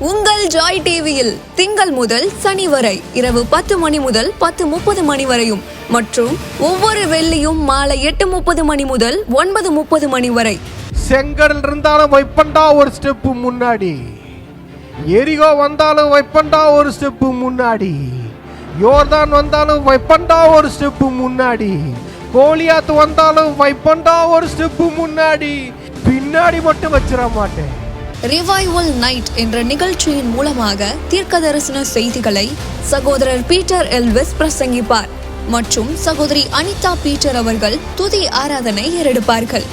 உங்கள் ஜாய் டிவியில் திங்கள் முதல் சனி வரை இரவு 10 மணி முதல் 10:30 மணி வரையும் மற்றும் ஒவ்வொரு வெள்ளியும் மாலை 8:30 மணி முதல் 9:30 மணி வரை. செங்கடல் இருந்தாலும் வைப்பண்டா ஒரு ஸ்டெப்பு முன்னாடி, எரிகோ வந்தாலும் வைப்பண்டா ஒரு ஸ்டெப்பு முன்னாடி, யோர்தான் வந்தாலும் வைப்பண்டா ஒரு ஸ்டெப்பு முன்னாடி, கோலியாத்து வந்தாலும் வைப்பண்டா ஒரு ஸ்டெப்பு முன்னாடி, பின்னாடி மட்டும் வச்சிட மாட்டேன். ரிவைவல் நைட் என்ற நிகழ்ச்சியின் மூலமாக தீர்க்க தரிசன செய்திகளை சகோதரர் பீட்டர் எல்விஸ் பிரசங்கிப்பார் மற்றும் சகோதரி அனிதா பீட்டர் அவர்கள் துதி ஆராதனை ஏறெடுப்பார்கள்.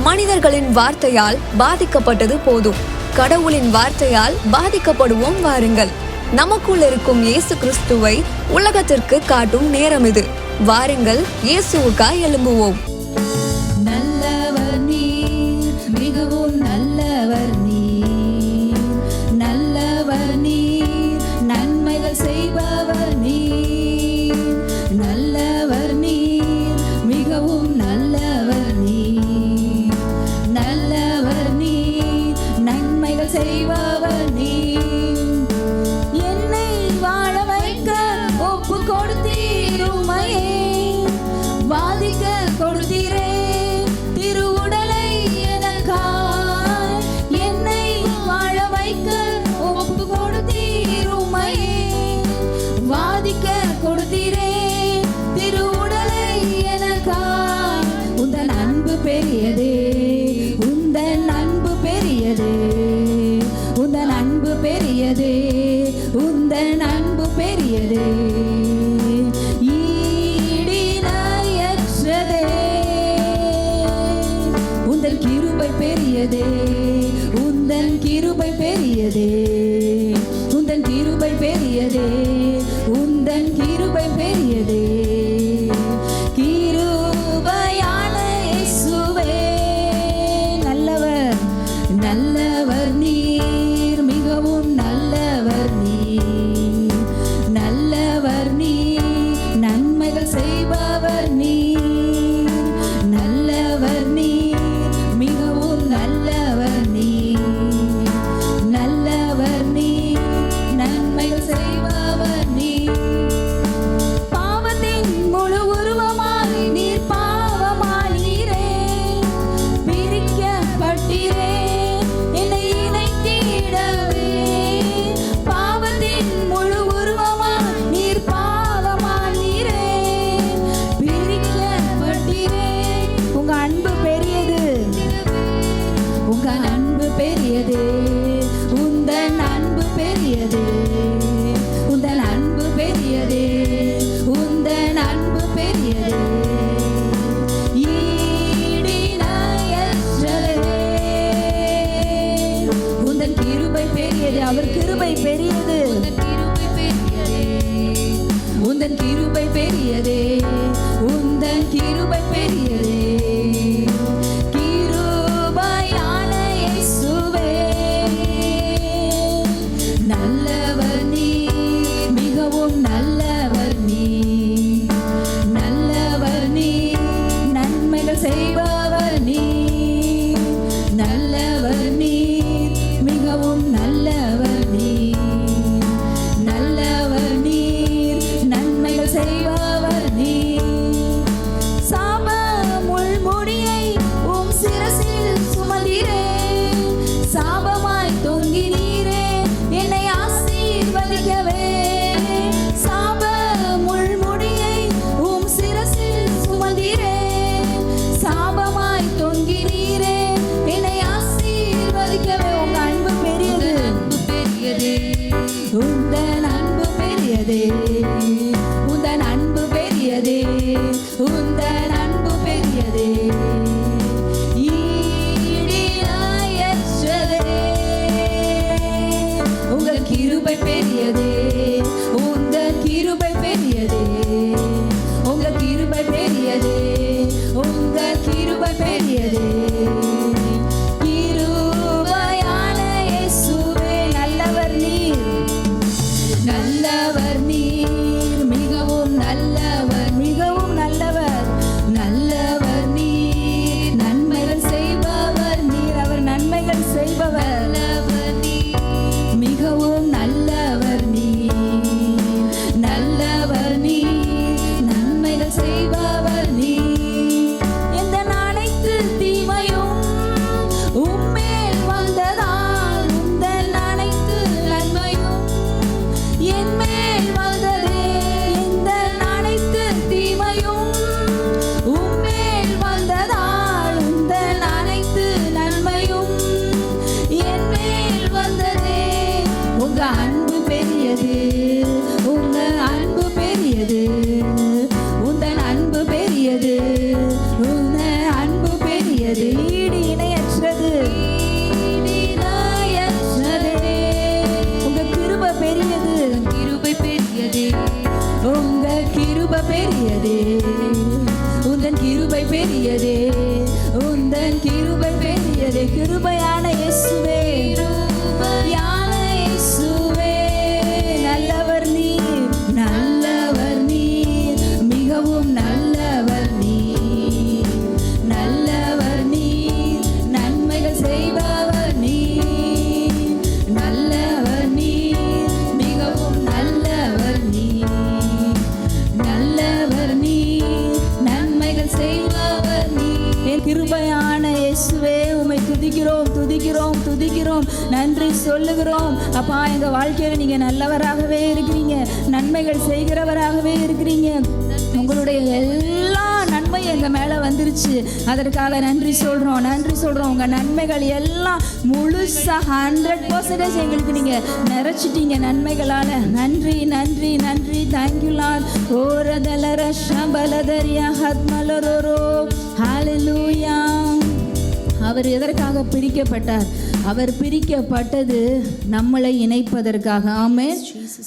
மனிதர்களின் வார்த்தையால் பாதிக்கப்பட்டது போதும், கடவுளின் வார்த்தையால் பாதிக்கப்படுவோம் வாருங்கள். நமக்குள் இருக்கும் இயேசு கிறிஸ்துவை உலகத்திற்கு காட்டும் நேரம் இது. வாருங்கள், இயேசுவுக்காய் எழும்புவோம். நல்லவர் நீர், மிகவும் நல்லவர் நீர், நல்லவர் நீர், நன்மைகள் செய்பவர் நீர், நல்லவர் நீர், மிகவும் நல்லவர் நீர், நல்லவர் நீர், நன்மைகள் செய்பவர் நீர். என்னை வாழ வைக்க ஒப்பு கொடுத்தீர், உம்மையே வாதிக்க கொடுத்தீரே திருவுடலை எனக்காய். என்னை வாழ வைக்க ஒப்பு கொடுத்தீர், உம்மையே வாதிக்க கொடுத்தீரே திருவுடலை எனக்காய். உந்தன் அன்பு பெரியதே, உந்தன் அன்பு பெரியதே, உந்தன் அன்பு பெரியதே, உந்தன் அன்பு பெரியதே. உந்தன் கிருபை பெரியதே, உந்தன் கிருபை பெரியதே, உந்தன் கிருபை பெரியதே, உந்தன் கிருபை பெரியதே. கிருபையான இயேசுவே, நல்லவர் நல்லவர் நீர், மிகவும் நல்லவர் நீர், நல்லவர் நீர், நன்மைகள் செய்பவர் நீர், நல்லவர் நீர், மிகவும் நல்லவர் நீர், நல்லவர் நீர், நன்மைகள் செய்பவர் நீர். பாவத்தின் முழு உருவமாய் நீர் பாவமானீரே, பிரிக்கப்பட்டீரே என்னை இணைத்திடவே. பாவத்தின் முழு உருவமாய் நீர் பாவமானீரே, பிரிக்கப்பட்டீரே. உங்க அன்பு பெரியது, உங்க அன்பு பெரியது, உந்தன் அன்பு பெரியது, உந்தன் அன்பு பெரியது, உந்தன் அன்பு பெரியது. உந்தன் கிருபை பெரியது, அவர் கிருபை பெரியது, உந்தன் கிருபை பெரியதே, உந்தன் கிருபை பெரியதே. கிருபையான இயேசுவே, நல்லவர் நீர், மிகவும் நல்லவர் நீர், நல்லவர் நீர், நன்மைகள் செய்பவர் நீர், நல்லவர் நீர், மிகவும் நல்லவர் நீர், நல்லவர் நீர், நன்மைகள் செய்பவர் நீர். சாபம் உங்க அன்பு பெரியது, ஈடு இணையற்றது, உங்க கிருபை பெரியது, கிருபை பெரியது, உங்க கிருபை பெரியது, உந்தன் கிருபை பெரியதே, உந்தன் கிருபை பெரியதே. கிருபையான இயேசுவே, கிருபையான இயேசுவே, நல்லவர் நீர், நல்லவர் நீர், மிகவும் நல்லவர் நீர், நல்லவர் நீர், நன்மைகள் செய்பவர் நீர், நல்லவர் நீர், மிகவும் நல்லவர் நீர், நல்லவர் நீர், நன்மைகள் செய்பவர் நீர். என் கிருபையான இயேசுவே, உம்மை துதிக்கிறோம் துதிக்கிறோம் துதிக்கிறோம், நன்றி சொல்லுகிறோம். அப்பா, எங்க வாழ்க்கையில நீங்க நல்லவராகவே இருக்கிறீங்க, நன்மைகள் செய்கிறவராகவே இருக்கிறீங்க. உங்களுடைய எல்லா நன்மை எங்க மேல வந்துருச்சு, அதற்காக நன்றி சொல்றோம் நன்றி சொல்றோம். உங்க நன்மைகள் எல்லாம் முழுசா 100% எங்களுக்கு நீங்க நிறைச்சிட்டீங்க நன்மைகளால. நன்றி நன்றி நன்றி. Thank you Lord. ஓரதலர ஷபலதரியா ஹத்மலரோரோ. ஹalleluya. அவர் எதற்காக பிரிக்கப்பட்டார்? அவர் பிரிக்கப்பட்டது நம்மளை இணைப்பதற்காக. ஆமென்.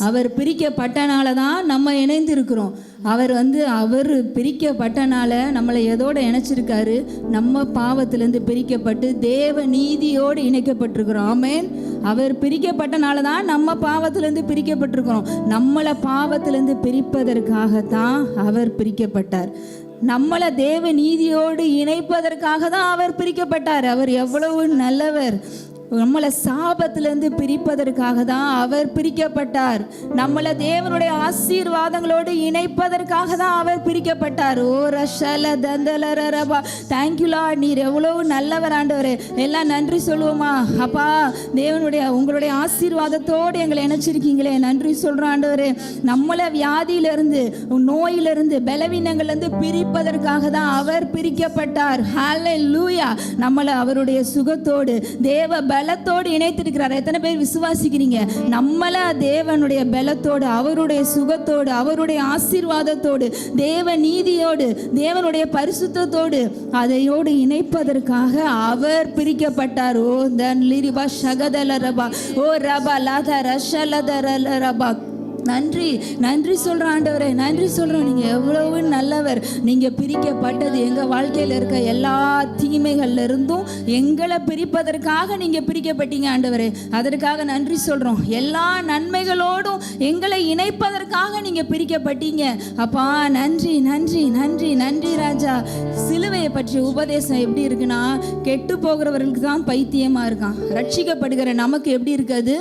அவர் பிரிக்கப்பட்டனால தான் நம்ம இணைந்திருக்கிறோம். அவர் பிரிக்கப்பட்டனால நம்மளை எதோடு இணைச்சிருக்காரு? நம்ம பாவத்திலேருந்து பிரிக்கப்பட்டு தேவ நீதியோடு இணைக்கப்பட்டிருக்கிறோம். ஆமென். அவர் பிரிக்கப்பட்டனால தான் நம்ம பாவத்திலேருந்து பிரிக்கப்பட்டிருக்கிறோம். நம்மளை பாவத்திலேருந்து பிரிப்பதற்காகத்தான் அவர் பிரிக்கப்பட்டார். நம்மளை தேவ நீதியோடு இணைப்பதற்காக தான் அவர் பிரிக்கப்பட்டார். அவர் எவ்வளவு நல்லவர். நம்மளை சாபத்திலிருந்து பிரிப்பதற்காக தான் அவர் பிரிக்கப்பட்டார். நம்மளை தேவனுடைய ஆசீர்வாதங்களோடு இணைப்பதற்காக தான் அவர் பிரிக்கப்பட்டார். ஓ ரஷல தந்தலரபா. Thank you Lord. நீர் எவ்வளவு நல்லவர் ஆண்டவரே. எல்லாம் நன்றி சொல்லுவோமா? அப்பா, உங்களுடைய ஆசீர்வாதத்தோடு எங்களை இணைச்சிருக்கீங்களே, நன்றி சொல்கிறோம் ஆண்டவரே. நம்மளை வியாதியிலிருந்து, நோயிலிருந்து, பலவீனங்கள்லேருந்து பிரிப்பதற்காக தான் அவர் பிரிக்கப்பட்டார். ஹல்லேலூயா. நம்மளை அவருடைய சுகத்தோடு, தேவ பலத்தோடு இணைத்திருக்கிறார். எத்தனை பேர் விசுவாசிக்கிறீங்க? நம்மள தேவனுடைய பலத்தோடு, அவருடைய சுகத்தோடு, அவருடைய ஆசீர்வாதத்தோடு, தேவ நீதியோடு, தேவனுடைய பரிசுத்தத்தோடு அதையோடு இணைப்பதற்காக அவர் பிரிக்கப்பட்டார். ஓ தன் லிரிபா ஷகதலரபா. ஓ ரபா லாத ரஷலதரலரபா. நன்றி நன்றி சொல்கிறோம் ஆண்டவரே, நன்றி சொல்கிறோம். நீங்கள் எவ்வளவு நல்லவர். நீங்கள் பிரிக்கப்பட்டது எங்கள் வாழ்க்கையில் இருக்க எல்லா தீமைகள்ல இருந்தும் எங்களை பிரிப்பதற்காக நீங்கள் பிரிக்கப்பட்டீங்க ஆண்டவரே. அதற்காக நன்றி சொல்கிறோம். எல்லா நன்மைகளோடும் எங்களை இணைப்பதற்காக நீங்கள் பிரிக்கப்பட்டீங்க. அப்பா, நன்றி நன்றி நன்றி நன்றி ராஜா. சிலுவையை பற்றிய உபதேசம் எப்படி இருக்குன்னா, கெட்டு போகிறவர்களுக்கு தான் பைத்தியமாக இருக்கான். ரட்சிக்கப்படுகிற நமக்கு எப்படி இருக்குது?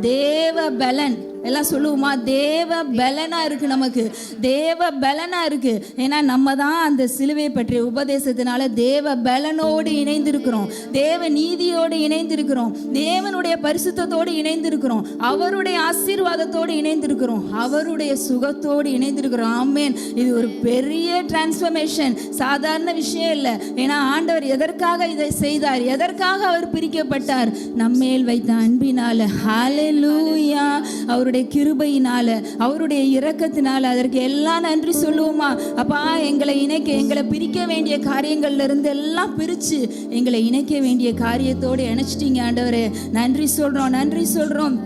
தேவ பலன். எல்லாம் சொல்லுவோமா? தேவ பலனா இருக்கு. நமக்கு தேவ பலனா இருக்கு. ஏன்னா நம்ம தான் அந்த சிலுவை பற்றிய உபதேசத்தினால தேவ பலனோடு இணைந்திருக்கிறோம், தேவ நீதியோடு இணைந்திருக்கிறோம், தேவனுடைய பரிசுத்தத்தோடு இணைந்திருக்கிறோம், அவருடைய ஆசீர்வாதத்தோடு இணைந்திருக்கிறோம், அவருடைய சுகத்தோடு இணைந்திருக்கிறோம். ஆமென். இது ஒரு பெரிய டிரான்ஸ்ஃபர்மேஷன், சாதாரண விஷயம் இல்லை. ஏன்னா ஆண்டவர் எதற்காக இதை செய்தார்? எதற்காக அவர் பிரிக்கப்பட்டார்? நம்மேல் வைத்த அன்பினால. ஹல்லேலூயா. அவருடைய கிருபையினால, அவருடைய இரக்கத்தினால. அதற்கு எல்லாம் நன்றி சொல்லுவோமா? அப்பா, எங்களை இணைக்க, எங்களை பிரிக்க வேண்டிய காரியங்கள்ல இருந்து எல்லாம் பிரிச்சு எங்களை இணைக்க வேண்டிய காரியத்தோடு இணைச்சிட்டீங்க ஆண்டவரே. நன்றி சொல்றோம் நன்றி சொல்றோம்.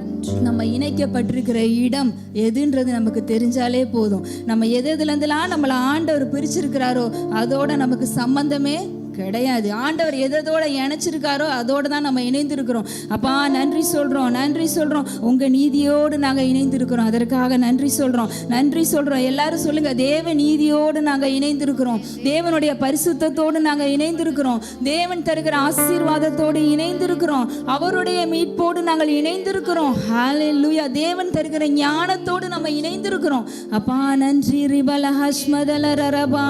நம்ம இணைக்கப்பட்டிருக்கிற இடம் எதுன்றது நமக்கு தெரிஞ்சாலே போதும். நம்ம எதுலேருந்துலாம் நம்மளை ஆண்டவர் பிரிச்சிருக்கிறாரோ அதோட நமக்கு சம்பந்தமே கிடையாது. ஆண்டவர் எதோட இணைச்சிருக்காரோ அதோட தான் நம்ம இணைந்திருக்கிறோம். அப்பா, நன்றி சொல்கிறோம் நன்றி சொல்கிறோம். உங்கள் நீதியோடு நாங்கள் இணைந்திருக்கிறோம். அதற்காக நன்றி சொல்கிறோம் நன்றி சொல்கிறோம். எல்லாரும் சொல்லுங்கள், தேவ நீதியோடு நாங்கள் இணைந்திருக்கிறோம், தேவனுடைய பரிசுத்தத்தோடு நாங்கள் இணைந்திருக்கிறோம், தேவன் தருகிற ஆசீர்வாதத்தோடு இணைந்திருக்கிறோம், அவருடைய மீட்போடு நாங்கள் இணைந்திருக்கிறோம். ஹல்லேலூயா. தேவன் தருகிற ஞானத்தோடு நம்ம இணைந்திருக்கிறோம். அப்பா, நன்றி. ரிபல ஹஷ்மதலரபா.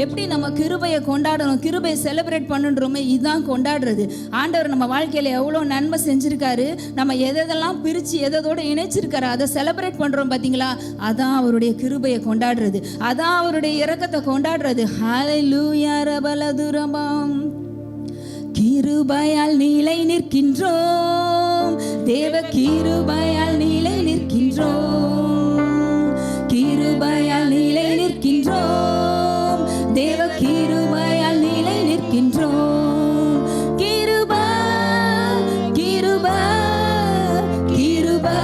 எப்படி நம்ம கிருபையை கொண்டாடணும், கிருபை செலிப்ரேட் பண்ணுறோமே, இதுதான் கொண்டாடுறது. ஆண்டவர் நம்ம வாழ்க்கையில் எவ்வளோ நன்மை செஞ்சுருக்காரு, நம்ம எதெல்லாம் பிரித்து எதோட இணைச்சிருக்காரு, அதை செலிப்ரேட் பண்ணுறோம் பார்த்தீங்களா? அதான் அவருடைய கிருபையை கொண்டாடுறது, அதான் அவருடைய இரக்கத்தை கொண்டாடுறது. ஹல்லேலூயா. ரபலதுரபாம். கிருபையால் நிலை நிற்கின்றோம், தேவ கிருபையால் நிலை நிற்கின்றோம், கிருபையால் நிலை நிற்கின்றோம், தேவ கிருபையால் நிலை நிற்கின்றோம். கிருபை கிருபை கிருபை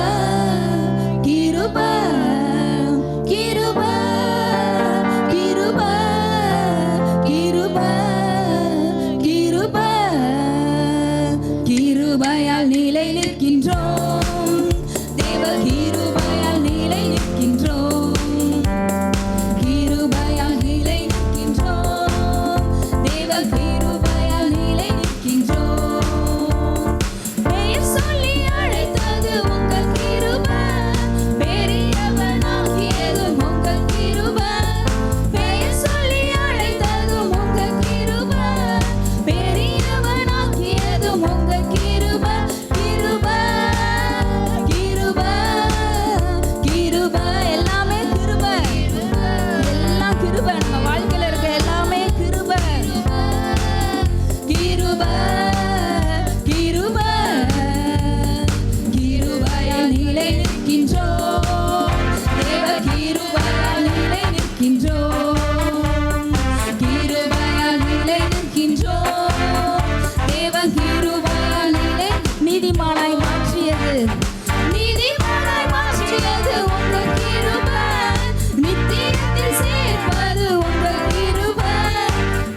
கிருபை கிருபை கிருபை கிருபை கிருபை கிருபையால் நிலை நிற்கின்றோம். தேவ கிருபையால் நிலை நிற்கின்றோம். கிருபையால் நிலை நிற்கின்றோம். தேவ கிருபையால் நிலை நிற்கின்றோம். பெயர் சொல்லி அழைத்தது உங்கள் கிருபை, பெரியவனாக்கியது உங்கள் கிருபை. பெயர் சொல்லி அழைத்தது உங்கள் கிருபை, பெரியவனாக்கியது உங்கள் கிருபை. கிருபை கிருபை கிருபை எல்லாமே கிருபை, எல்லாம் கிருபை. நம்ம வாழ்க்கையில இருக்க எல்லாமே கிருபை. கிருபை கிருபை கிருபையால் நிலை நிற்கின்றோம். தேவ கிருபையால் நிலை நிற்கின்றோம். கிருபையால் நிலை நிற்கின்றோம். தேவ கிருபையால் நிலை நீதிமானாய் மாற்றியது, நீதிமானாய் மாற்றியது உங்கள் கிருபை. நித்தியத்தில் சேர்ப்பது உங்கள் கிருபை.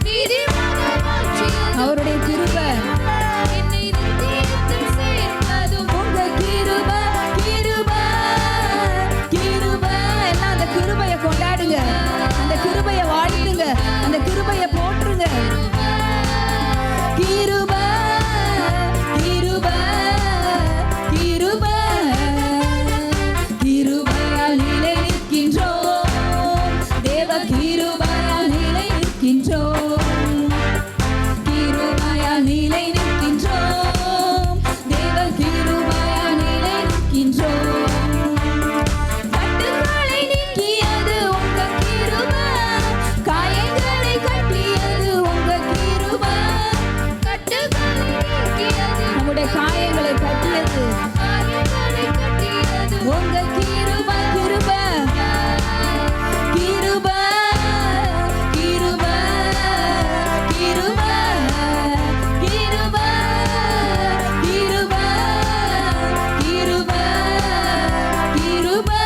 நீதிமானாய் மாற்றியது அவருடைய கிருபை. என்னை நித்தியத்தில் சேர்ப்பது உங்கள் கிருபை. கிருபை கிருபை எல்லாம் அந்த கிருபையை கொண்டாடுங்க, அந்த கிருபையை வாழ்த்துங்க, அந்த கிருபையை போற்றுங்க. கிருபை கிருபை கிருபை கிருபையால் நிலை நிற்கின்றோம். தேவ கிருபையால் நிலை நிற்கின்றோம். கிருபையால் நிலை நிற்கின்றோம். தேவ கிருபையால் நிலை நிற்கின்றோம். கட்டுகளை நீக்கியது உங்கள் கிருபை, காயங்களை கட்டியது உங்கள் கிருபை. கட்டுகளை நீக்கியது, நம்முடைய காயங்களை கட்டியது, காயங்களை கட்டியது உங்கள் கிருபை. கிருபை கிருபை கிருபை கிருபை கிருபை கிருபை கிருபை கிருபை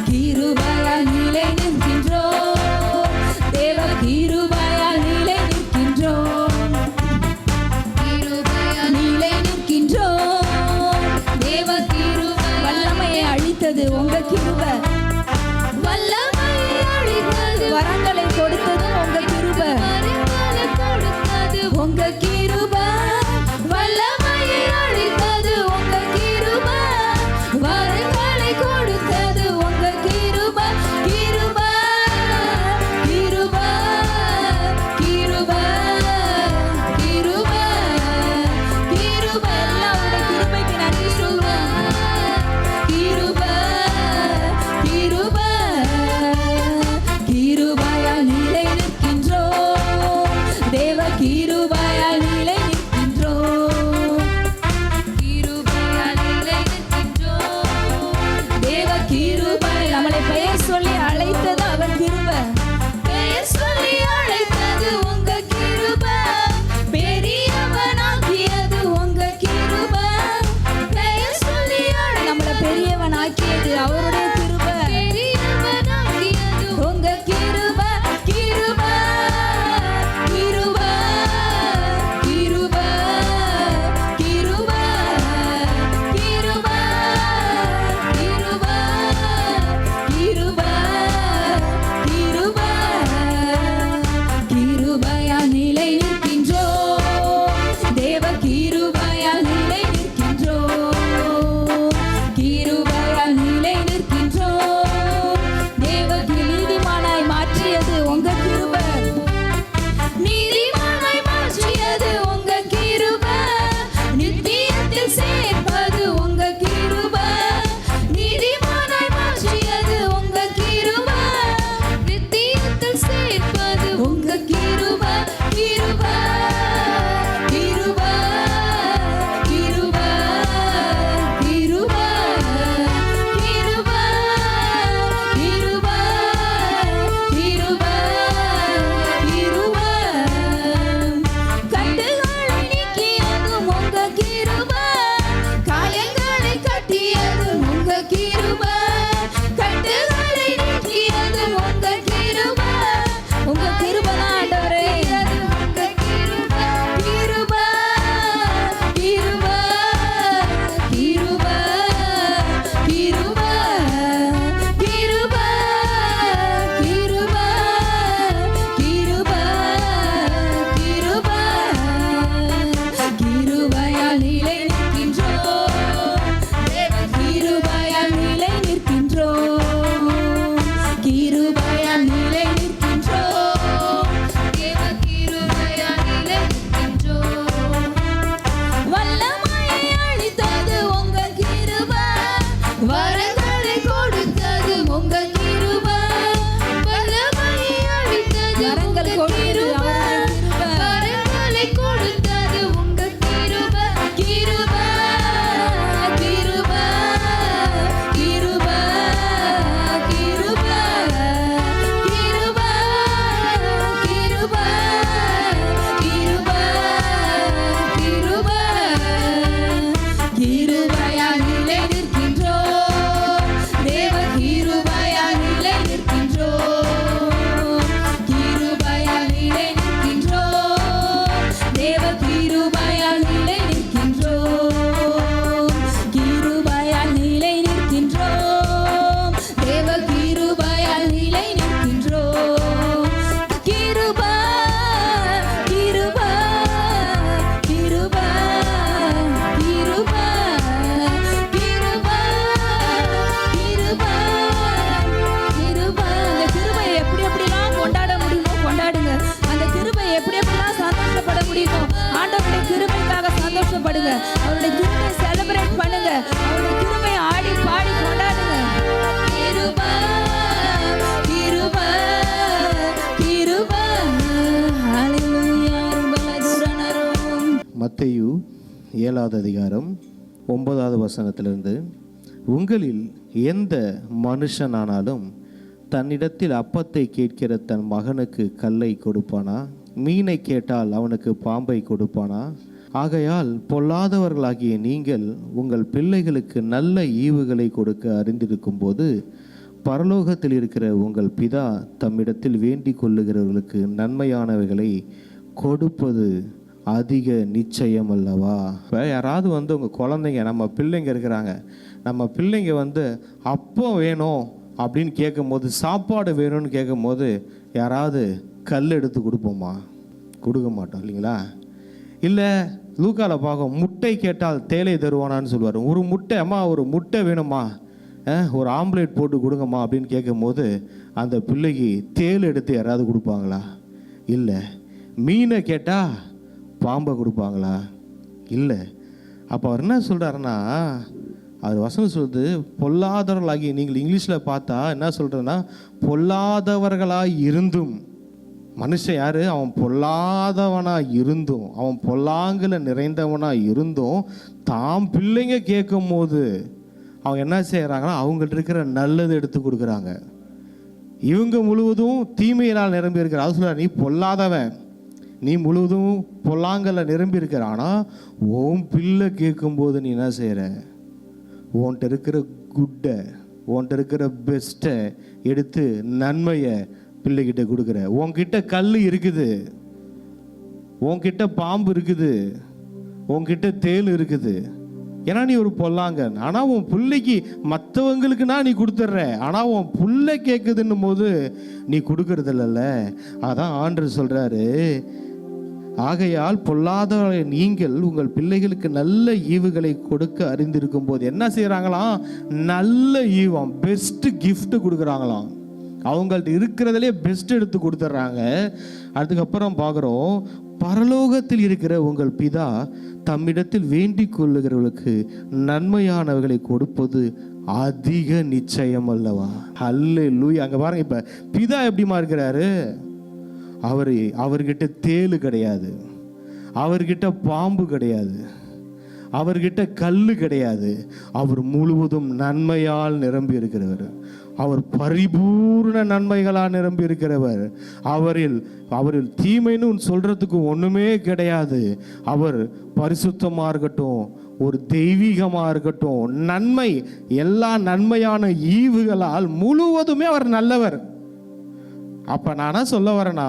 கிருபையால் நிலை நிற்கின்றோம். தேவ கிருபையால் நிலை நிற்கின்றோம். கிருபையால் நிலை நிற்கின்றோம். தேவ கிருபை வல்லமையை அழித்தது உங்கள் கிருபை. வல்லமையை அழித்தது, வரங்களை கொடுத்தது உங்கள் கிருபை. வரங்களை கொடுத்தது உங்கள் கிருபை. வல்லமையை அழித்தது உங்கள் கிருபை. வரங்களை கொடுத்தது உங்கள் கிருபை. கிருபை கிருபை வரங்கள் கொடுத்தது அவருடைய கிருபை. வரங்களை கொடுத்தது உங்க கிருபை. கிருபை கிருபை கிருபை கிருபை கிருபை கிருபை கிருபை கிருபை கிருபையால் நிலை நிற்கின்றோம். தேவ கிருபையால் நிலை நிற்கின்றோம். கிருபையால் நிலை நிற்கின்றோம். தேவ கிருபையால் நிலை நிற்கின்றோம். கிருபையால் நிலை நிற்கின்றோம். தேவ கிருபையால் நிலை நிற்கின்றோம். கிருபை கிருபை கிருபை கிருபை கிருபை கிருபை கிருபை. அந்த கிருபையை எப்படி எப்படிலாம் கொண்டாட முடியுமோ கொண்டாடுங்க. அந்த கிருபையை எப்படி எப்படிலாம் சந்தோஷப்பட முடியுமோ ஆண்டவருடைய கிருபைக்காக சந்தோஷப்படுங்க. அவருடைய கிருபை செலிப்ரேட் பண்ணுங்க. அவருடைய கிருபை ஆடி பாடி கொண்டாடுங்க. கிருபை கிருபை கிருபை. ஹல்லேலூயா. பலதுரனரும் மத்தேயு 7வது அதிகாரம் 9வது வசனத்திலிருந்து, உங்களில் எந்த மனுஷனானாலும் தன்னிடத்தில் அப்பத்தை கேட்கிற தன் மகனுக்கு கல்லை கொடுப்பானா? மீனை கேட்டால் அவனுக்கு பாம்பை கொடுப்பானா? ஆகையால் பொல்லாதவர்களாகிய நீங்கள் உங்கள் பிள்ளைகளுக்கு நல்ல ஈவுகளை கொடுக்க அறிந்திருக்கும் போது பரலோகத்தில் இருக்கிற உங்கள் பிதா தம்மிடத்தில் வேண்டிக் கொள்ளுகிறவர்களுக்கு நன்மையானவைகளை கொடுப்பது அதிக நிச்சயம் அல்லவா? இப்போ யாராவது வந்து உங்கள் குழந்தைங்க, நம்ம பிள்ளைங்க இருக்கிறாங்க, நம்ம பிள்ளைங்க வந்து அப்போ வேணும் அப்படின்னு கேட்கும்போது, சாப்பாடு வேணும்னு கேட்கும்போது யாராவது கல் எடுத்து கொடுப்போமா? கொடுக்க மாட்டோம் இல்லைங்களா? இல்லை லூக்கால பார்க்கும், முட்டை கேட்டால் தேலை தருவானான்னு சொல்லுவார். ஒரு முட்டை, அம்மா ஒரு முட்டை வேணுமா, ஒரு ஆம்லேட் போட்டு கொடுங்கம்மா அப்படின்னு கேட்கும்போது அந்த பிள்ளைக்கு தேல் எடுத்து யாராவது கொடுப்பாங்களா? இல்லை. மீனை கேட்டால் பாம்பை கொடுப்பாங்களா? இல்லை. அப்போ அவர் என்ன சொல்கிறாருன்னா, அவர் வசனம் சொல்லுது, பொல்லாதவர்களாகி நீங்கள் இங்கிலீஷில் பார்த்தா என்ன சொல்கிறதுன்னா, பொல்லாதவர்களாக இருந்தும், மனுஷன் யார்? அவன் பொல்லாதவனாக இருந்தும், அவன் பொல்லாங்கில் நிறைந்தவனாக இருந்தும், தாம் பிள்ளைங்க கேட்கும் போது அவங்க என்ன செய்கிறாங்கன்னா, அவங்கள்ட்ட இருக்கிற நல்லது எடுத்து கொடுக்குறாங்க. இவங்க முழுவதும் தீமையினால் நிரம்பி இருக்கிற. அது சொல்ல, நீ பொல்லாதவன், நீ முழுவதும் பொல்லாங்கல்ல நிரம்பி இருக்கிற. ஆனால் உன் பிள்ளை கேட்கும்போது நீ என்ன செய்கிற? உன்கிட்ட இருக்கிற குட்டை, உன்கிட்ட இருக்கிற பெஸ்ட்டை எடுத்து நன்மையை பிள்ளைகிட்ட கொடுக்குற. உன்கிட்ட கல் இருக்குது, உன்கிட்ட பாம்பு இருக்குது, உன்கிட்ட தேல் இருக்குது. ஏன்னா நீ ஒரு பொல்லாங்கன். ஆனால் உன் பிள்ளைக்கு மற்றவங்களுக்குன்னா நீ கொடுத்துட்ற. ஆனால் உன் பிள்ளை கேட்குதுன்னும் போது நீ கொடுக்கறது இல்லைல்ல. அதான் ஆண்டவர் சொல்கிறாரு, ஆகையால் பொல்லாத நீங்கள் உங்கள் பிள்ளைகளுக்கு நல்ல ஈவுகளை கொடுக்க அறிந்திருக்கும் போது என்ன செய்கிறாங்களாம்? நல்ல ஈவம், பெஸ்ட் கிஃப்ட் கொடுக்குறாங்களாம். அவங்கள்ட்ட இருக்கிறதுலே பெஸ்ட் எடுத்து கொடுத்துட்றாங்க. அதுக்கப்புறம் பார்க்குறோம், பரலோகத்தில் இருக்கிற உங்கள் பிதா தம்மிடத்தில் வேண்டிக் கொள்ளுகிறவர்களுக்கு நன்மையானவர்களை கொடுப்பது அதிக நிச்சயம் அல்லவா? ஹல்லேலூயா. அங்கே பாருங்க, இப்போ பிதா எப்படிமா இருக்கிறாரு? அவர்கிட்ட தேளு கிடையாது, அவர்கிட்ட பாம்பு கிடையாது, அவர்கிட்ட கல் கிடையாது. அவர் முழுவதும் நன்மையால் நிரம்பி இருக்கிறவர். அவர் பரிபூர்ண நன்மைகளால் நிரம்பி இருக்கிறவர். அவரில் தீமைன்னு சொல்றதுக்கு ஒண்ணுமே கிடையாது. அவர் பரிசுத்தமா இருக்கட்டும், ஒரு தெய்வீகமா இருக்கட்டும், நன்மை, எல்லா நன்மையான ஈவுகளால் முழுவதுமே அவர் நல்லவர். அப்ப நானா சொல்ல வரேன்னா,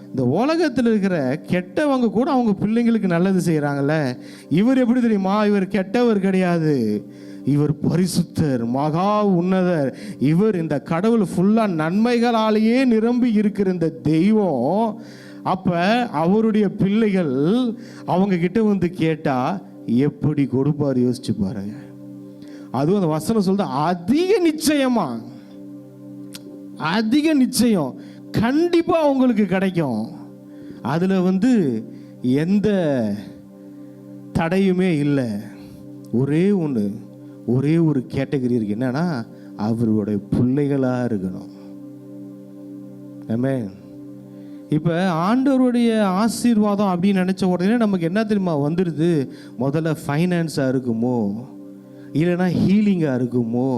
இந்த உலகத்தில் இருக்கிற கெட்டவங்க கூட அவங்க பிள்ளைங்களுக்கு நல்லது செய்யறாங்கல்ல. இவர் எப்படி தெரியுமா? இவர் கெட்டவர் கிடையாது, இவர் பரிசுத்தர், மகா உன்னதர். இவர் இந்த கடவுள் ஃபுல்லா நன்மைகளாலேயே நிரம்பி இருக்கிற இந்த தெய்வம். அப்ப அவருடைய பிள்ளைகள் அவங்க கிட்ட வந்து கேட்டா எப்படி கொடுப்பாரு? யோசிச்சு பாருங்க. அதுவும் அந்த வசனம் சொல்றது அதிக நிச்சயமா, அதிக நிச்சயம் கண்டிப்பா உங்களுக்கு கிடைக்கும். அதுல வந்து எந்த தடையுமே இல்லை. ஒரே ஒரு கேட்டகரி இருக்கு. என்னன்னா, அவருடைய பிள்ளைகளா இருக்கணும். ஆமென். இப்போ ஆண்டவருடைய ஆசீர்வாதம் அப்படின்னு நினச்ச உடனே நமக்கு என்ன தெரியுமா வந்துடுது? முதல்ல ஃபைனான்ஸாக இருக்குமோ, இல்லைன்னா ஹீலிங்காக இருக்குமோ,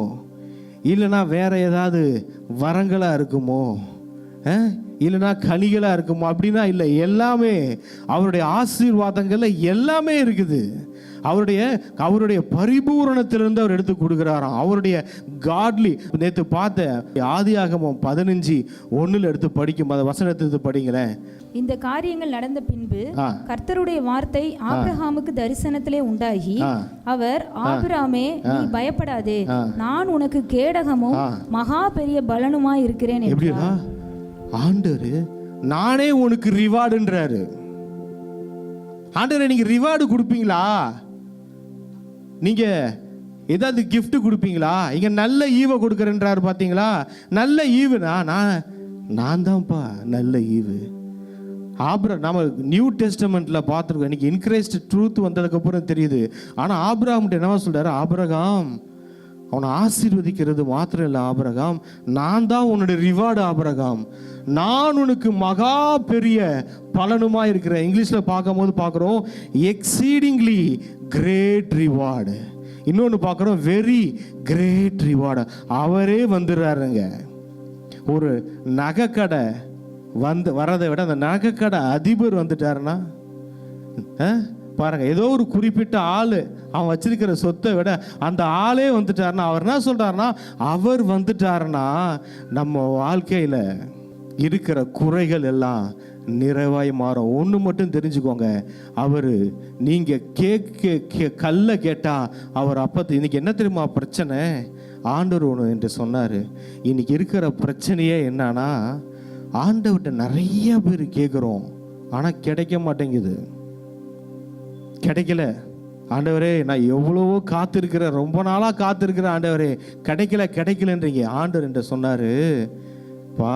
இல்லைன்னா வேற ஏதாவது வரங்களாக இருக்குமோ, இல்லைன்னா கனிகளாக இருக்குமோ? அப்படின்னா இல்லை, எல்லாமே அவருடைய ஆசீர்வாதங்கள்ல எல்லாமே இருக்குது. அவருடைய பரிபூரணத்திலிருந்து அவர் எடுத்து கொடுக்குறாராம். அவருடைய காட்லி, நேற்று பார்த்த ஆதியாகமம் 15:1 எடுத்து படிக்கும், அந்த வசனத்தை எடுத்து படிங்களேன். இந்த காரியங்கள் நடந்த பின்பு கர்த்தருடைய வார்த்தை ஆபிரகாமுக்கு தரிசனத்திலே உண்டாகி, அவர், ஆபிரகாமே, நீ பயப்படாதே, நான் உனக்கு கேடகமும் மகா பெரிய பலனுமாய் இருக்கிறேன். எப்படின்னா ஆண்டவர் நானே உனக்கு ரிவார்டுன்றாரு. ஆண்டவரே நீங்க ரிவார்டு கொடுப்பீங்களா? நீங்க ஏதாவது கிஃப்ட் கொடுப்பீங்களா? இங்க நல்ல ஈவை கொடுக்குறேன்றாரு. பார்த்தீங்களா? நல்ல ஈவுனா நான் தான்ப்பா நல்ல ஈவு. நம்ம நியூ டெஸ்டமெண்ட்ல பார்த்துருக்கோம். இன்னைக்கு இன்கிரைஸ்ட் ட்ரூத் வந்ததுக்கு அப்புறம் தெரியுது. ஆனால் ஆபிரகாம் என்னவா சொல்றாரு? ஆபிரகாம், அவனை ஆசீர்வதிக்கிறது மாத்திரம் இல்லை ஆபிரகாம், நான் தான் உன்னுடைய ரிவார்டு ஆபிரகாம், நான் உனக்கு மகா பெரிய பலனுமா இருக்கிறேன். இங்கிலீஷ்ல பார்க்கும் போது பார்க்குறோம் எக்ஸீடிங்லி கிரேட் ரிவார்டு, இன்னொன்று பார்க்குறோம் வெரி கிரேட் ரிவார்டு. அவரே வந்துடுறாருங்க. ஒரு நகைக்கடை வரதை விட அந்த நகைக்கடை அதிபர் வந்துட்டாருன்னா பாருங்க, ஏதோ ஒரு குறிப்பிட்ட ஆள் அவன் வச்சிருக்கிற சொத்தை விட அந்த ஆளே வந்துட்டாருன்னா, அவர் என்ன சொல்றாருன்னா, அவர் வந்துட்டாருன்னா நம்ம வாழ்க்கையில இருக்கிற குறைகள் எல்லாம் நிறைவாய் மாறும். ஒன்று மட்டும் தெரிஞ்சுக்கோங்க, அவர் நீங்க கல்ல கேட்டா அவர் அப்பத்து. இன்னைக்கு என்ன தெரியுமா பிரச்சனை? ஆண்டவர் ஒன்று என்று சொன்னார். இன்னைக்கு இருக்கிற பிரச்சனையே என்னன்னா, ஆண்டவர்கிட்ட நிறைய பேர் கேட்குறோம், ஆனால் கிடைக்க மாட்டேங்குது. கிடைக்கல. ஆண்டவரே நான் எவ்வளவோ காத்திருக்கிறேன், ரொம்ப நாளாக காத்திருக்கிறேன் ஆண்டவரே, கிடைக்கலன்றீங்க. ஆண்டவர் என்று சொன்னார், பா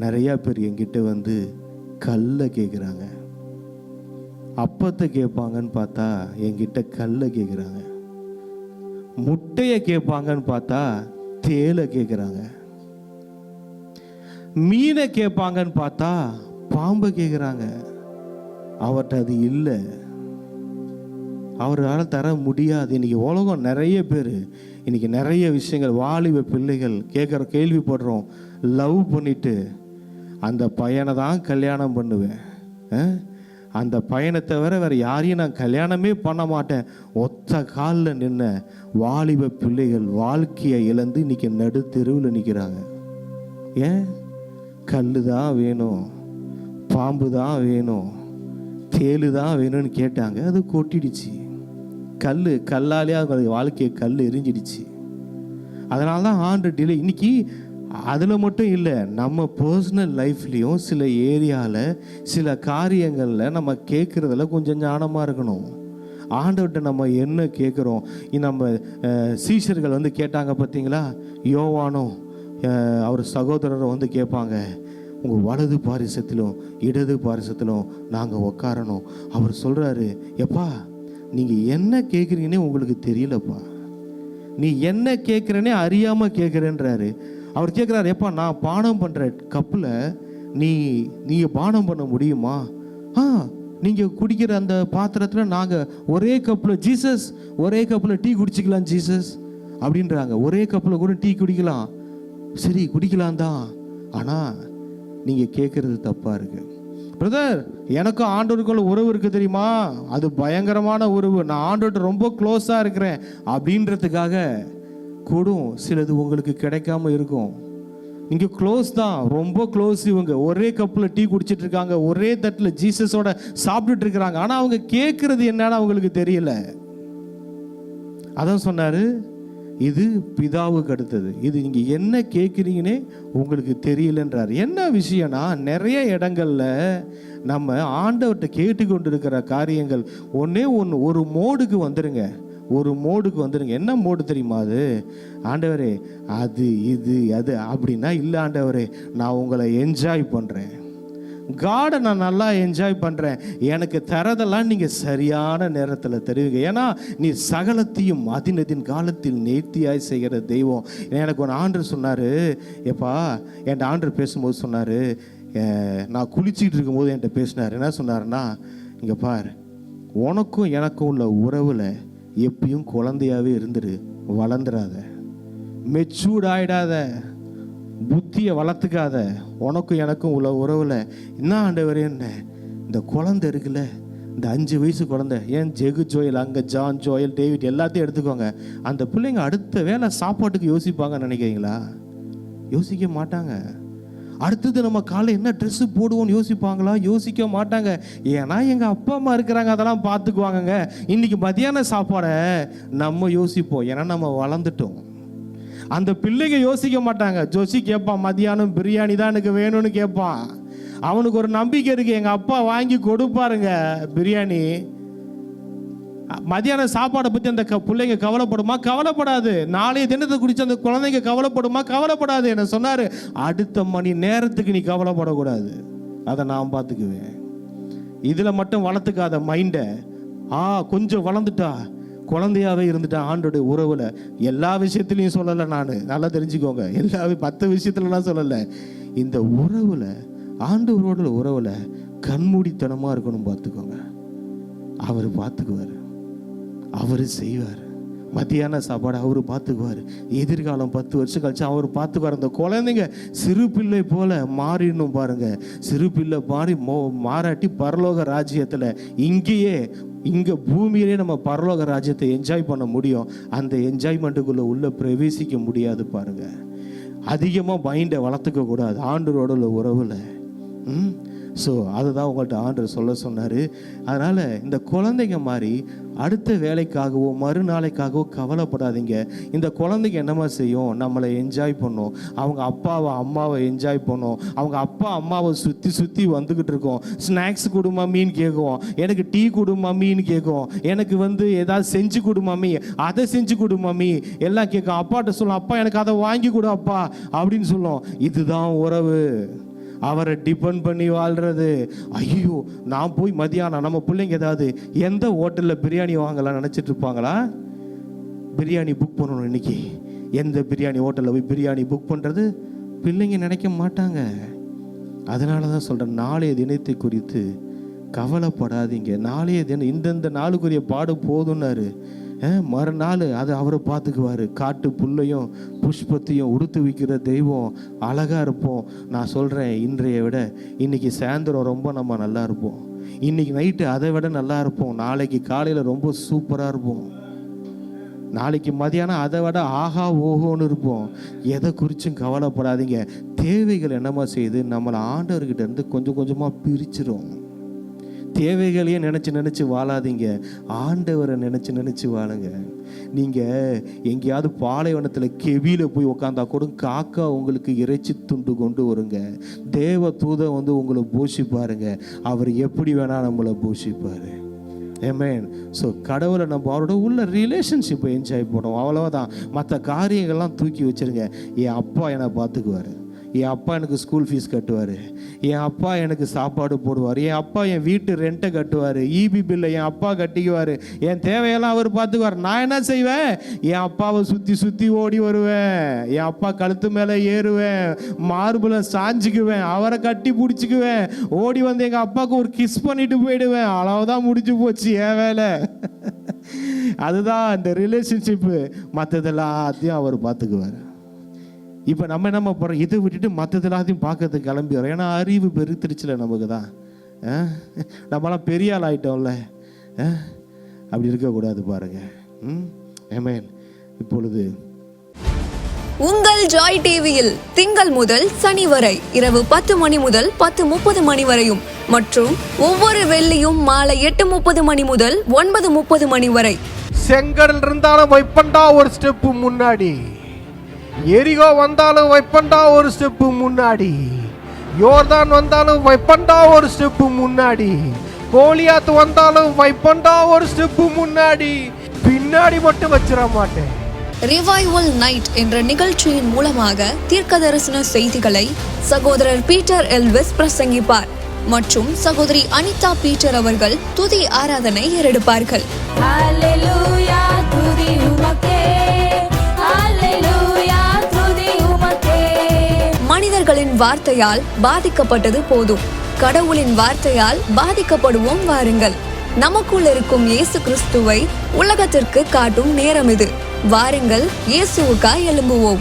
நிறையா பேர் என்கிட்ட வந்து கல்லை கேட்குறாங்க. அப்பத்தை கேட்பாங்கன்னு பார்த்தா என்கிட்ட கல்லை கேட்குறாங்க. முட்டையை கேட்பாங்கன்னு பார்த்தா தேலை கேட்குறாங்க. மீனை கேட்பாங்கன்னு பார்த்தா பாம்பை கேட்குறாங்க. அவர்கிட்ட அது இல்லை, அவரால் தர முடியாது. இன்னைக்கு உலகம் நிறைய பேர், இன்னைக்கு நிறைய விஷயங்கள் வாலிப பிள்ளைகள் கேள்விப்படுறோம். லவ் பண்ணிட்டு அந்த பையனை தான் கல்யாணம் பண்ணுவேன், அந்த பையனை தவிர வேற யாரையும் நான் கல்யாணமே பண்ண மாட்டேன், ஒத்த காலில் நின்ன வாலிப பிள்ளைகள் வாழ்க்கையை இழந்து இன்னைக்கு நடு தெருவில் நிற்கிறாங்க. ஏன்? கல் தான் வேணும், பாம்பு தான் வேணும், தேலு தான் வேணும்னு கேட்டாங்க, அது கொட்டிடுச்சு. கல்லாலே அவங்க வாழ்க்கையை கல் எரிஞ்சிடுச்சு. அதனால தான் ஆண்டு டிலே. இன்னைக்கு அதில் மட்டும் இல்லை, நம்ம பர்சனல் லைஃப்லேயும் சில ஏரியாவில் சில காரியங்களில் நம்ம கேட்குறதுல கொஞ்சம் ஞானமாக இருக்கணும். ஆண்டவர்கிட்ட நம்ம என்ன கேட்குறோம்? நம்ம சீஷர்கள் வந்து கேட்டாங்க பார்த்தீங்களா, யோவானும் அவர் சகோதரரும் வந்து கேட்பாங்க, உங்கள் வலது பாரிசத்திலும் இடது பாரிசத்திலும் நாங்கள் உக்காரணும். அவர் சொல்கிறாரு, எப்பா நீங்கள் என்ன கேட்குறீங்கன்னே உங்களுக்கு தெரியலப்பா, நீ என்ன கேட்குறேன்னே அறியாமல் கேட்குறேன்றாரு. அவர் கேட்குறாரு, எப்பா நான் பானம் பண்ணுற கப்பில் நீங்கள் பானம் பண்ண முடியுமா? நீங்கள் குடிக்கிற அந்த பாத்திரத்தில் நாங்கள் ஒரே கப்பில் ஜீசஸ் ஒரே கப்பில் டீ குடிச்சிக்கலாம் ஜீசஸ் அப்படின்றாங்க. ஒரே கப்பில் கூட டீ குடிக்கலாம், சரி குடிக்கலாம் தான், ஆனால் நீங்கள் கேட்குறது தப்பாக இருக்குது. பிரதர் எனக்கும் ஆண்டவருக்குள்ள உறவு இருக்குது தெரியுமா, அது பயங்கரமான உறவு, நான் ஆண்டவர்கிட்ட ரொம்ப க்ளோஸாக இருக்கிறேன் அப்படின்றதுக்காக கூடும் சிலது உங்களுக்கு கிடைக்காம இருக்கும். இங்கே க்ளோஸ் தான், ரொம்ப க்ளோஸ். இவங்க ஒரே கப்பில் டீ குடிச்சிட்டு இருக்காங்க, ஒரே தட்டில் ஜீசஸோட சாப்பிட்டுட்டு இருக்கிறாங்க, ஆனால் அவங்க கேட்குறது என்னன்னு அவங்களுக்கு தெரியல. அதான் சொன்னார், இது பிதாவுக்கு அடுத்தது, இது நீங்கள் என்ன கேட்குறீங்கன்னே உங்களுக்கு தெரியலன்றார். என்ன விஷயம்னா, நிறைய இடங்கள்ல நம்ம ஆண்டவர்கிட்ட கேட்டுக்கொண்டு இருக்கிற காரியங்கள் ஒரு மோடுக்கு வந்துருங்க, என்ன மோடு தெரியுமா? அது ஆண்டவரே அது இது அது அப்படின்னா இல்லை, ஆண்டவரே நான் உங்களை என்ஜாய் பண்ணுறேன், காடை நான் நல்லா என்ஜாய் பண்ணுறேன், எனக்கு தரதெல்லாம் நீங்கள் சரியான நேரத்தில் தருவீங்க, ஏன்னா நீ சகலத்தையும் அதினதின் காலத்தில் நேர்த்தியாய் செய்கிற தெய்வம். எனக்கு ஒரு ஆண்டர் சொன்னார், எப்பா என் ஆண்டர் பேசும்போது சொன்னார், நான் குளிச்சுக்கிட்டு இருக்கும்போது என்கிட்ட பேசினார். என்ன சொன்னார்னா, இங்கே பார், உனக்கும் எனக்கும் உள்ள உறவில் எப்பயும் குழந்தையாகவே இருந்துரு, வளர்ந்துடாத, மெச்சூர்ட் ஆகிடாத, புத்தியை வளர்த்துக்காத. உனக்கும் எனக்கும் உள்ள உறவில் என்ன ஆண்டவரே, என்ன இந்த குழந்தை இருக்குல்ல, இந்த 5 வயசு குழந்தை, ஏன் ஜெகு ஜோயல், அங்கே ஜான் ஜோயல், டேவிட் எல்லாத்தையும் எடுத்துக்கோங்க, அந்த பிள்ளைங்க அடுத்த வேளை சாப்பாட்டுக்கு யோசிப்பாங்கன்னு நினைக்கிறீங்களா? யோசிக்க மாட்டாங்க. அடுத்தது நம்ம காலையில் என்ன ட்ரெஸ்ஸு போடுவோம்னு யோசிப்பாங்களா? யோசிக்க மாட்டாங்க. ஏன்னா எங்கள் அப்பா அம்மா இருக்கிறாங்க, அதெல்லாம் பார்த்துக்குவாங்கங்க. இன்றைக்கி மத்தியான சாப்பாடை நம்ம யோசிப்போம், ஏன்னா நம்ம வளர்ந்துட்டோம். அந்த பிள்ளைங்க யோசிக்க மாட்டாங்க. ஜோசி கேட்பான், மத்தியானம் பிரியாணி தான் எனக்கு வேணும்னு கேட்பான். அவனுக்கு ஒரு நம்பிக்கை இருக்குது, எங்கள் அப்பா வாங்கி கொடுப்பாருங்க பிரியாணி. மதியான சாப்பாடை பற்றி அந்த பிள்ளைங்க கவலைப்படுமா? கவலைப்படாது. நாளைய தினத்தை குறித்து அந்த குழந்தைங்க கவலைப்படுமா? கவலைப்படாது. என்ன சொன்னார், அடுத்த மணி நேரத்துக்கு நீ கவலைப்படக்கூடாது, அதை நான் பார்த்துக்குவேன். இதில் மட்டும் வளர்த்துக்காத மைண்டை. கொஞ்சம் வளர்ந்துட்டா, குழந்தையாகவே இருந்துட்டா ஆண்டோடைய உறவில். எல்லா விஷயத்துலையும் சொல்லலை நான், நல்லா தெரிஞ்சுக்கோங்க. எல்லா 10 விஷயத்துலலாம் சொல்லலை. இந்த உறவில், ஆண்டவரோட உறவில் கண்மூடித்தனமாக இருக்கணும். பார்த்துக்கோங்க, அவர் பார்த்துக்குவார், அவர் செய்வார். மத்தியான சாப்பாடு அவர் பார்த்துக்குவார். எதிர்காலம் 10 வருஷம் கழிச்சு அவர் பார்த்துக்குவார். அந்த குழந்தைங்க சிறு பிள்ளை போல மாறிடணும் பாருங்க. சிறு பிள்ளை மாறாட்டி பரலோக ராஜ்யத்தில் இங்கே பூமியிலே நம்ம பரலோக ராஜ்யத்தை என்ஜாய் பண்ண முடியும். அந்த என்ஜாய்மெண்ட்டுக்குள்ளே உள்ள பிரவேசிக்க முடியாது பாருங்க. அதிகமாக மைண்டை வளர்த்துக்க கூடாது ஆண்டவரோட உள்ள உறவில். ஸோ அதுதான் உங்கள்கிட்ட ஆண்டவர் சொல்ல சொன்னார். அதனால் இந்த குழந்தைங்க மாதிரி அடுத்த வேலைக்காகவோ மறுநாளைக்காகவோ கவலைப்படாதீங்க. இந்த குழந்தைங்க என்னமா செய்யும், நம்மளை என்ஜாய் பண்ணும். அவங்க அப்பாவை அம்மாவை என்ஜாய் பண்ணும். அவங்க அப்பா அம்மாவை சுற்றி வந்துக்கிட்டு இருக்கோம். ஸ்நாக்ஸ் கொடு மம்மின்னு கேட்கும், எனக்கு டீ கொடு மம்மின்னு கேட்கும், எனக்கு ஏதாவது செஞ்சு கொடு மம்மி, அதை செஞ்சு கொடு மம்மி எல்லாம் கேட்கும். அப்பாட்ட சொல்லும், அப்பா எனக்கு அதை வாங்கி கொடு அப்பா அப்படின்னு சொல்லும். இதுதான் உறவு. அவரை டிபெண்ட் பண்ணி வாழ்கிறது. ஐயோ, நான் போய் மதியானம் நம்ம பிள்ளைங்க ஏதாவது எந்த ஹோட்டலில் பிரியாணி வாங்கலாம் நினச்சிட்டு இருப்பாங்களா? பிரியாணி புக் பண்ணணும் இன்னைக்கு, எந்த பிரியாணி ஹோட்டலில் போய் பிரியாணி புக் பண்ணுறது பிள்ளைங்க நினைக்க மாட்டாங்க. அதனால தான் சொல்கிறேன், நாளைய தினத்தை குறித்து கவலைப்படாதீங்க. நாளைய தினம் இந்தந்த நாளுக்குரிய பாடு போதும்னாரு. மறுநாள் அது அவரை பார்த்துக்குவார். காட்டு புல்லையும் புஷ்பத்தையும் உடுத்து வைக்கிற தெய்வம். அழகாக இருப்போம். நான் சொல்கிறேன், இன்றைய விட இன்னைக்கு சாயந்தரம் ரொம்ப நம்ம நல்லா இருப்போம். இன்னைக்கு நைட்டு அதை விட நல்லா இருப்போம். நாளைக்கு காலையில் ரொம்ப சூப்பராக இருப்போம். நாளைக்கு மதியானம் அதை விட ஆஹா ஓஹோன்னு இருப்போம். எதை குறிச்சும் கவலைப்படாதீங்க. தேவைகள் என்னமா செய்யுது, நம்மளை ஆண்டவர்கிட்ட இருந்து கொஞ்சம் கொஞ்சமாக பிரிச்சிரும். தேவைகளையே நினச்சி வாழாதீங்க, ஆண்டவரை நினச்சி வாழுங்க. நீங்கள் எங்கேயாவது பாலைவனத்தில் கெவியில் போய் உட்காந்தா கூட காக்கா உங்களுக்கு இறைச்சி துண்டு கொண்டு வருங்க. தேவ தூதன் உங்களை போஷிப்பாருங்க. அவர் எப்படி வேணால் நம்மளை போஷிப்பார். ஆமென். ஸோ கடவுளை நம்ம அவரோட உள்ள ரிலேஷன்ஷிப்பை என்ஜாய் பண்ணுவோம், அவ்வளோதான். மற்ற காரியங்கள்லாம் தூக்கி வச்சுருங்க. என் அப்பா என்னை பார்த்துக்குவார், என் அப்பா எனக்கு ஸ்கூல் ஃபீஸ் கட்டுவார், என் அப்பா எனக்கு சாப்பாடு போடுவார், என் அப்பா என் வீட்டு ரெண்ட்டை கட்டுவார், இபி பில்லை என் அப்பா கட்டிக்குவார், என் தேவையெல்லாம் அவர் பார்த்துக்குவார். நான் என்ன செய்வேன், என் அப்பாவை சுற்றி ஓடி வருவேன், என் அப்பா கழுத்து மேலே ஏறுவேன், மார்பில் சாஞ்சிக்குவேன், அவரை கட்டி பிடிச்சிக்குவேன், ஓடி வந்து எங்கள் அப்பாவுக்கு ஒரு கிஸ் பண்ணிட்டு போயிடுவேன். அவ்வளவுதான், முடிஞ்சு போச்சு என் வேலை. அதுதான் அந்த ரிலேஷன்ஷிப்பு. மற்றதெல்லாத்தையும் அவர் பார்த்துக்குவார். இப்போ நம்ம என்ன பண்ணுறோம், இதை விட்டுட்டு மற்றது எல்லாத்தையும் பார்க்கறதுக்கு கிளம்பிடுறோம். ஏன்னா அறிவு பெருத்திருச்சுல நமக்கு தான். நம்மளாம் பெரிய ஆள் ஆகிட்டோம்ல. அப்படி இருக்கக்கூடாது பாருங்க. ஆமென். இப்பொழுது உங்கள் ஜாய் டிவியில் திங்கள் முதல் சனி வரை இரவு 10 மணி முதல் 10:30 மணி வரையும் மற்றும் ஒவ்வொரு வெள்ளியும் மாலை 8:30 மணி முதல் 9:30 மணி வரை. செங்கடல் இருந்தாலும் வைப்பண்டா ஒரு ஸ்டெப்பு முன்னாடி, எரிகோ வந்தாலும் வைப்பண்டா ஒரு ஸ்டெப்பு முன்னாடி, யோர்தான் வந்தாலும் வைப்பண்டா ஒரு ஸ்டெப்பு முன்னாடி, கோலியாத்து வந்தாலும் வைப்பண்டா ஒரு ஸ்டெப்பு முன்னாடி, பின்னாடி மட்டும் வச்சிட மாட்டேன். ரிவைவல் நைட் என்ற நிகழ்ச்சியின் மூலமாக தீர்க்க தரிசன செய்திகளை சகோதரர் பீட்டர் எல்விஸ் பிரசங்கிப்பார் மற்றும் சகோதரி அனிதா பீட்டர் அவர்கள் துதி ஆராதனை ஏறெடுப்பார்கள். ஹல்லேலூயா, துதி உமக்கே. ஹல்லேலூயா, துதி உமக்கே. மனிதர்களின் வார்த்தையால் பாதிக்கப்பட்டது போதும். கடவுளின் வார்த்தையால் பாதிக்கப்படுவோம் வாருங்கள். நமக்குள் இருக்கும் இயேசு கிறிஸ்துவை உலகத்திற்கு காட்டும் நேரம் இது. வாருங்கள், இயேசுவுக்காய் எழும்புவோம்.